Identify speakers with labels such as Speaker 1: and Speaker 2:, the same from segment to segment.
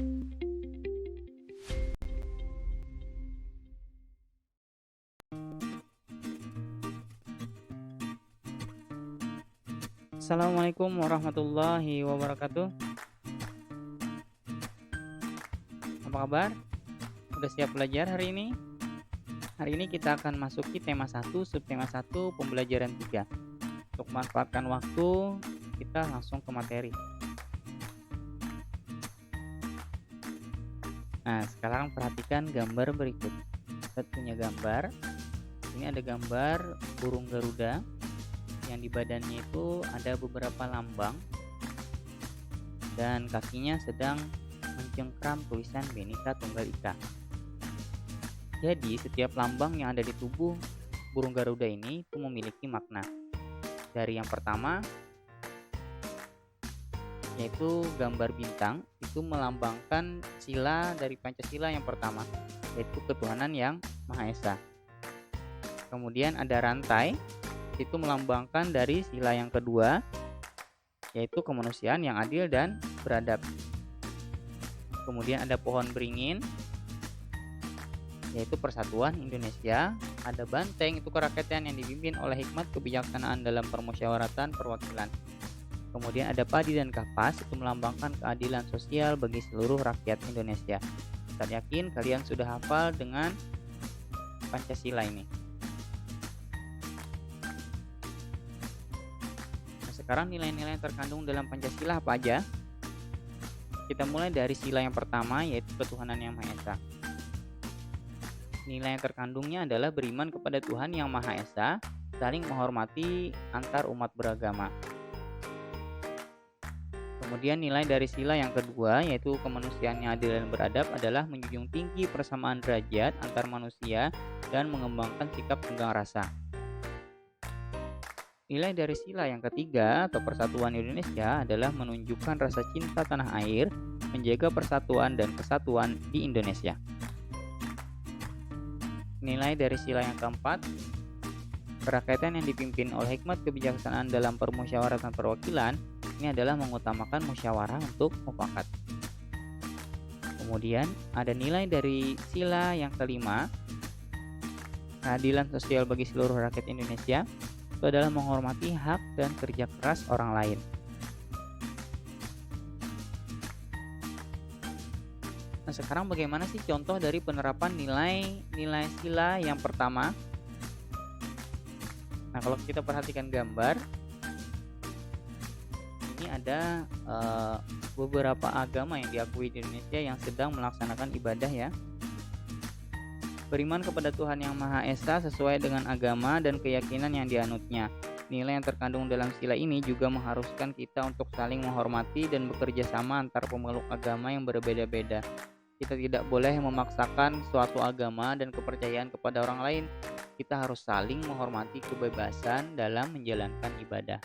Speaker 1: Assalamualaikum warahmatullahi wabarakatuh. Apa kabar? Udah siap belajar hari ini? Hari ini kita akan masuki tema 1, subtema 1, pembelajaran 3. Untuk memanfaatkan waktu, kita langsung ke materi. Nah, sekarang perhatikan gambar berikut. Kita punya gambar. Ini ada gambar burung Garuda yang di badannya itu ada beberapa lambang dan kakinya sedang mencengkram tulisan Bhinneka Tunggal Ika. Jadi setiap lambang yang ada di tubuh burung Garuda ini itu memiliki makna. Dari yang pertama yaitu gambar bintang, itu melambangkan sila dari Pancasila yang pertama, yaitu ketuhanan yang Maha Esa. Kemudian ada rantai, itu melambangkan dari sila yang kedua, yaitu kemanusiaan yang adil dan beradab. Kemudian ada pohon beringin, yaitu persatuan Indonesia. Ada banteng, itu kerakyatan yang dipimpin oleh hikmat kebijaksanaan dalam permusyawaratan perwakilan. Kemudian ada padi dan kapas, itu melambangkan keadilan sosial bagi seluruh rakyat Indonesia. Saya yakin kalian sudah hafal dengan Pancasila ini. Sekarang nilai-nilai yang terkandung dalam Pancasila apa aja? Kita mulai dari sila yang pertama, yaitu ketuhanan yang Maha Esa. Nilai yang terkandungnya adalah beriman kepada Tuhan yang Maha Esa, saling menghormati antar umat beragama. Kemudian nilai dari sila yang kedua, yaitu kemanusiaan yang adil dan beradab, adalah menjunjung tinggi persamaan derajat antar manusia dan mengembangkan sikap tenggang rasa. Nilai dari sila yang ketiga atau persatuan Indonesia adalah menunjukkan rasa cinta tanah air, menjaga persatuan dan kesatuan di Indonesia. Nilai dari sila yang keempat, kerakyatan yang dipimpin oleh hikmat kebijaksanaan dalam permusyawaratan perwakilan, ini adalah mengutamakan musyawarah untuk mufakat. Kemudian ada nilai dari sila yang kelima, keadilan sosial bagi seluruh rakyat Indonesia, itu adalah menghormati hak dan kerja keras orang lain. Nah, sekarang bagaimana sih contoh dari penerapan nilai sila yang pertama? Nah, kalau kita perhatikan gambar, ini ada beberapa agama yang diakui di Indonesia yang sedang melaksanakan ibadah ya. Beriman kepada Tuhan yang Maha Esa sesuai dengan agama dan keyakinan yang dianutnya. Nilai yang terkandung dalam sila ini juga mengharuskan kita untuk saling menghormati dan bekerja sama antar pemeluk agama yang berbeda-beda. Kita tidak boleh memaksakan suatu agama dan kepercayaan kepada orang lain. Kita harus saling menghormati kebebasan dalam menjalankan ibadah.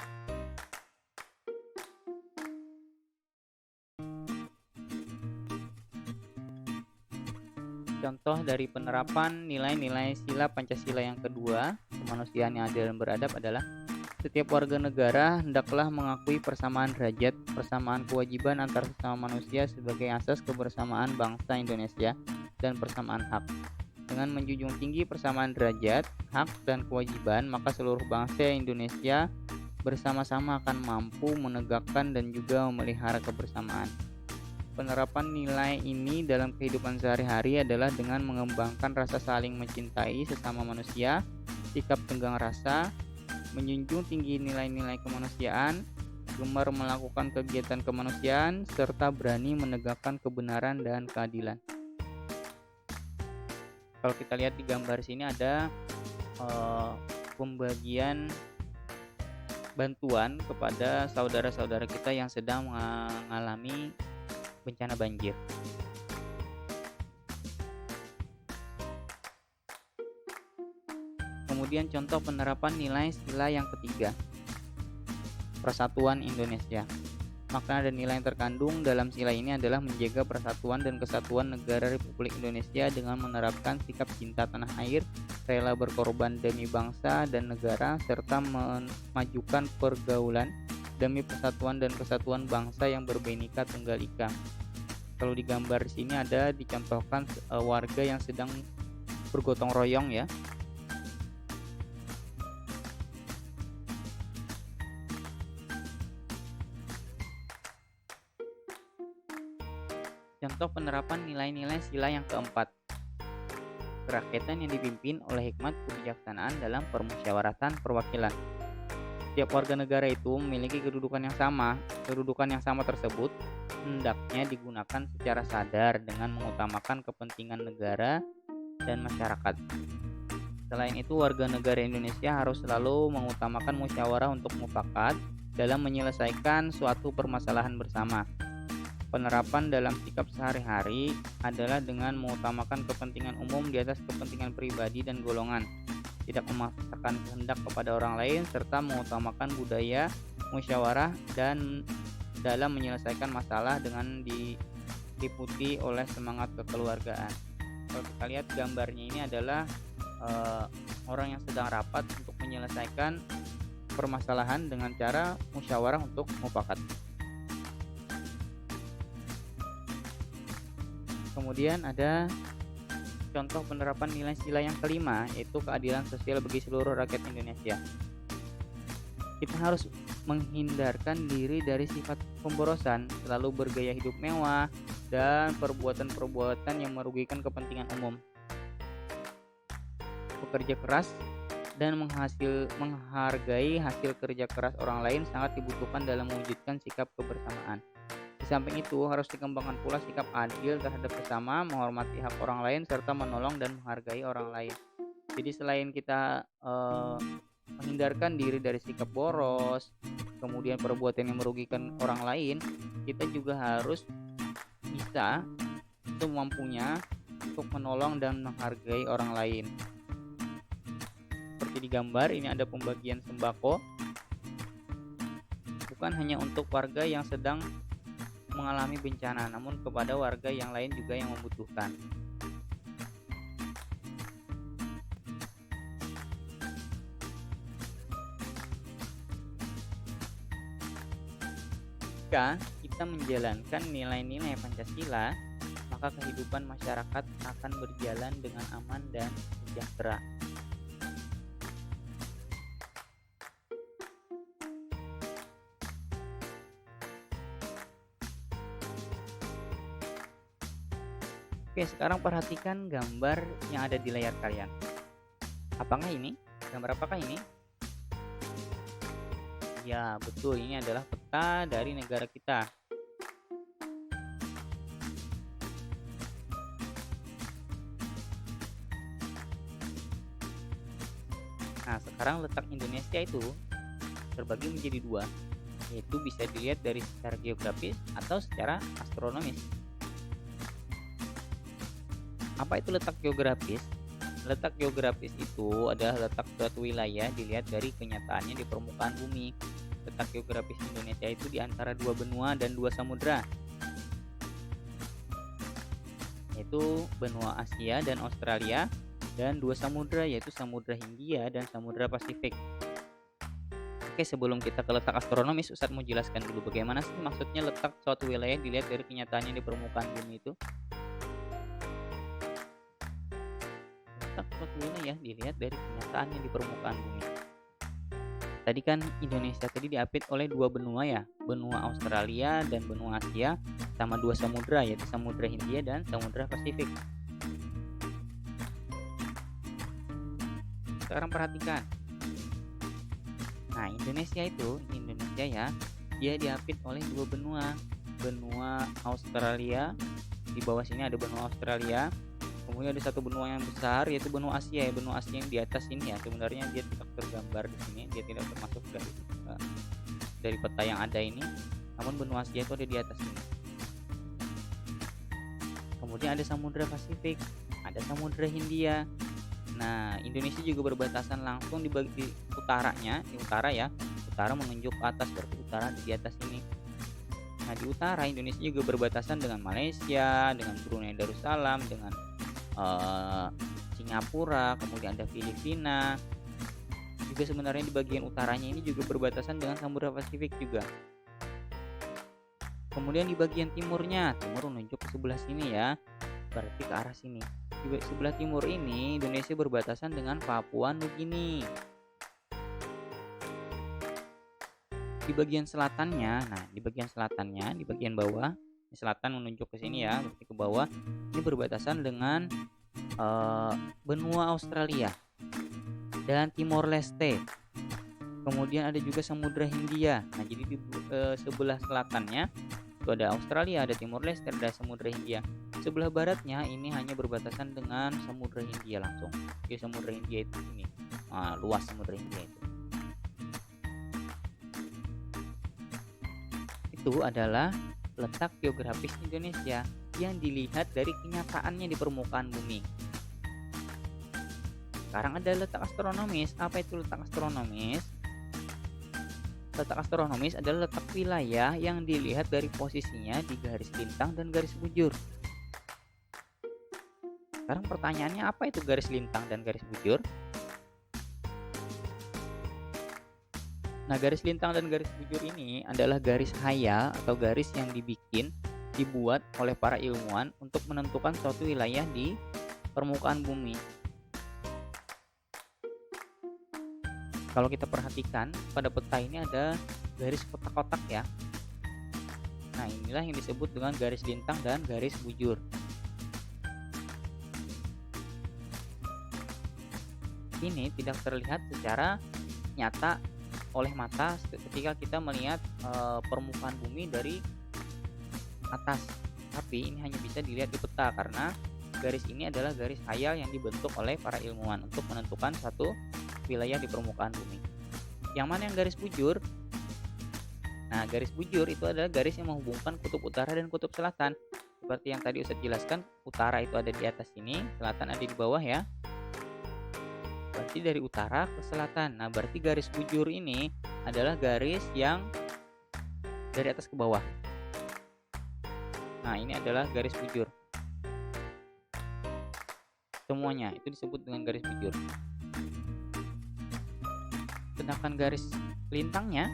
Speaker 1: Contoh dari penerapan nilai-nilai sila Pancasila yang kedua, kemanusiaan yang adil dan beradab adalah setiap warga negara hendaklah mengakui persamaan derajat, persamaan kewajiban antar sesama manusia sebagai asas kebersamaan bangsa Indonesia dan persamaan hak. Dengan menjunjung tinggi persamaan derajat, hak, dan kewajiban, maka seluruh bangsa Indonesia bersama-sama akan mampu menegakkan dan juga memelihara kebersamaan. Penerapan nilai ini dalam kehidupan sehari-hari adalah dengan mengembangkan rasa saling mencintai sesama manusia, sikap tenggang rasa, menjunjung tinggi nilai-nilai kemanusiaan, gemar melakukan kegiatan kemanusiaan, serta berani menegakkan kebenaran dan keadilan. Kalau kita lihat di gambar sini ada pembagian bantuan kepada saudara-saudara kita yang sedang mengalami bencana banjir. Kemudian contoh penerapan nilai sila yang ketiga, persatuan Indonesia. Makna dan nilai yang terkandung dalam sila ini adalah menjaga persatuan dan kesatuan negara Republik Indonesia dengan menerapkan sikap cinta tanah air, rela berkorban demi bangsa dan negara, serta memajukan pergaulan demi persatuan dan kesatuan bangsa yang berbhinneka tunggal ika. Kalau di gambar di sini ada dicontohkan warga yang sedang bergotong royong ya. Contoh penerapan nilai-nilai sila yang keempat. Kerakyatan yang dipimpin oleh hikmat kebijaksanaan dalam permusyawaratan perwakilan. Setiap warga negara itu memiliki kedudukan yang sama. Kedudukan yang sama tersebut hendaknya digunakan secara sadar dengan mengutamakan kepentingan negara dan masyarakat. Selain itu, warga negara Indonesia harus selalu mengutamakan musyawarah untuk mufakat dalam menyelesaikan suatu permasalahan bersama. Penerapan dalam sikap sehari-hari adalah dengan mengutamakan kepentingan umum di atas kepentingan pribadi dan golongan, tidak memaksakan kehendak kepada orang lain, serta mengutamakan budaya musyawarah dan dalam menyelesaikan masalah dengan diliputi oleh semangat kekeluargaan. Kalau kita lihat gambarnya ini adalah orang yang sedang rapat untuk menyelesaikan permasalahan dengan cara musyawarah untuk mufakat. Kemudian ada contoh penerapan nilai sila yang kelima, yaitu keadilan sosial bagi seluruh rakyat Indonesia. Kita harus menghindarkan diri dari sifat pemborosan, selalu bergaya hidup mewah, dan perbuatan-perbuatan yang merugikan kepentingan umum. Bekerja keras dan menghargai hasil kerja keras orang lain sangat dibutuhkan dalam mewujudkan sikap kebersamaan. Di samping itu, harus dikembangkan pula sikap adil terhadap sesama, menghormati hak orang lain, serta menolong dan menghargai orang lain. Jadi selain kita menghindarkan diri dari sikap boros, kemudian perbuatan yang merugikan orang lain, kita juga harus bisa semampunya untuk menolong dan menghargai orang lain. Seperti di gambar, ini ada pembagian sembako, bukan hanya untuk warga yang sedang mengalami bencana, namun kepada warga yang lain juga yang membutuhkan. Jika kita menjalankan nilai-nilai Pancasila, maka kehidupan masyarakat akan berjalan dengan aman dan sejahtera. Oke, sekarang perhatikan gambar yang ada di layar kalian. Apakah ini? Gambar apakah ini? Ya, betul, ini adalah peta dari negara kita. Nah, sekarang letak Indonesia itu terbagi menjadi dua, yaitu bisa dilihat dari secara geografis atau secara astronomis. Apa itu letak geografis? Letak geografis itu adalah letak suatu wilayah dilihat dari kenyataannya di permukaan bumi. Letak geografis Indonesia itu di antara dua benua dan dua samudra, yaitu benua Asia dan Australia, dan dua samudra yaitu Samudra Hindia dan Samudra Pasifik. Oke, sebelum kita ke letak astronomis, Ustadz mau jelaskan dulu bagaimana sih maksudnya letak suatu wilayah dilihat dari kenyataannya di permukaan bumi itu. Letak suatu wilayah dilihat dari kenyataannya di permukaan bumi. Tadi kan Indonesia tadi diapit oleh dua benua ya, benua Australia dan benua Asia, sama dua samudra yaitu Samudra Hindia dan Samudra Pasifik. Sekarang perhatikan. Nah, Indonesia ya, dia diapit oleh dua benua. Benua Australia, di bawah sini ada benua Australia. Kemudian ada satu benua yang besar yaitu benua Asia ya. Benua Asia yang di atas ini ya, sebenarnya dia tidak tergambar di sini, dia tidak termasuk dari peta yang ada ini. Namun benua Asia itu ada di atas ini. Kemudian ada Samudra Pasifik, ada Samudra Hindia. Nah, Indonesia juga berbatasan langsung di utaranya, di utara ya. Utara menunjuk ke atas, berarti utara di atas ini. Nah, di utara Indonesia juga berbatasan dengan Malaysia, dengan Brunei Darussalam, dengan Singapura, kemudian ada Filipina. Juga sebenarnya di bagian utaranya ini juga berbatasan dengan Samudra Pasifik juga. Kemudian di bagian timurnya, timur menunjuk ke sebelah sini ya, berarti ke arah sini. Di sebelah timur ini Indonesia berbatasan dengan Papua Nugini. Di bagian selatannya, nah di bagian selatannya, di bagian bawah, di selatan menunjuk ke sini ya, berarti ke bawah. Ini berbatasan dengan benua Australia dan Timor Leste. Kemudian ada juga Samudra Hindia. Nah, jadi di sebelah selatannya itu ada Australia, ada Timor Leste, ada Samudra Hindia. Sebelah baratnya ini hanya berbatasan dengan Samudra Hindia langsung. Jadi Samudra Hindia itu ini, luas Samudra Hindia itu. Itu adalah letak geografis Indonesia yang dilihat dari kenyataannya di permukaan bumi. Sekarang ada letak astronomis. Apa itu letak astronomis? Letak astronomis adalah letak wilayah yang dilihat dari posisinya di garis lintang dan garis bujur. Sekarang pertanyaannya, apa itu garis lintang dan garis bujur? Nah, garis lintang dan garis bujur ini adalah garis hayal atau garis yang dibuat oleh para ilmuwan untuk menentukan suatu wilayah di permukaan bumi. Kalau kita perhatikan pada peta ini ada garis kotak-kotak ya. Nah, inilah yang disebut dengan garis lintang dan garis bujur. Ini tidak terlihat secara nyata oleh mata ketika kita melihat permukaan bumi dari atas. Tapi ini hanya bisa dilihat di peta karena garis ini adalah garis hayal yang dibentuk oleh para ilmuwan untuk menentukan satu wilayah di permukaan bumi. Yang mana yang garis bujur? Nah, garis bujur itu adalah garis yang menghubungkan kutub utara dan kutub selatan. Seperti yang tadi Ustadz jelaskan, utara itu ada di atas sini, selatan ada di bawah ya. Berarti dari utara ke selatan. Nah, berarti garis bujur ini adalah garis yang dari atas ke bawah. Nah, ini adalah garis bujur. Semuanya itu disebut dengan garis bujur. Sedangkan garis lintangnya,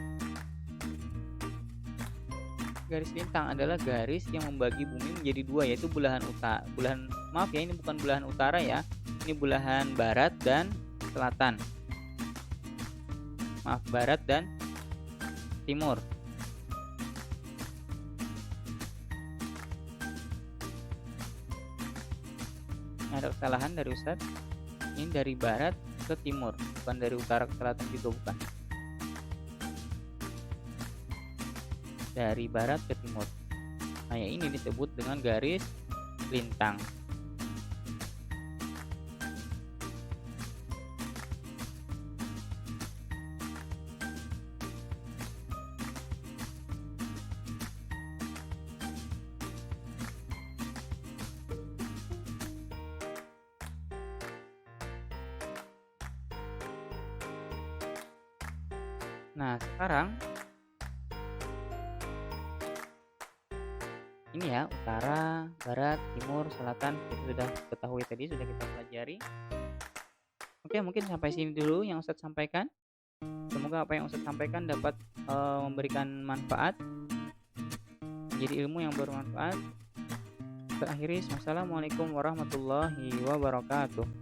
Speaker 1: garis lintang adalah garis yang membagi bumi menjadi dua, yaitu belahan ini bukan belahan utara ya, ini belahan barat dan selatan. Barat dan timur. Ada kesalahan dari Ustadz. Ini dari barat ke timur, bukan dari utara ke selatan juga, bukan. Dari barat ke timur. Nah, ya ini disebut dengan garis lintang. Nah, sekarang ini ya, utara, barat, timur, selatan, itu sudah ketahui tadi, sudah kita pelajari. Oke, mungkin sampai sini dulu yang Ustadz sampaikan. Semoga apa yang Ustadz sampaikan dapat memberikan manfaat, menjadi ilmu yang bermanfaat. Terakhir, wassalamualaikum warahmatullahi wabarakatuh.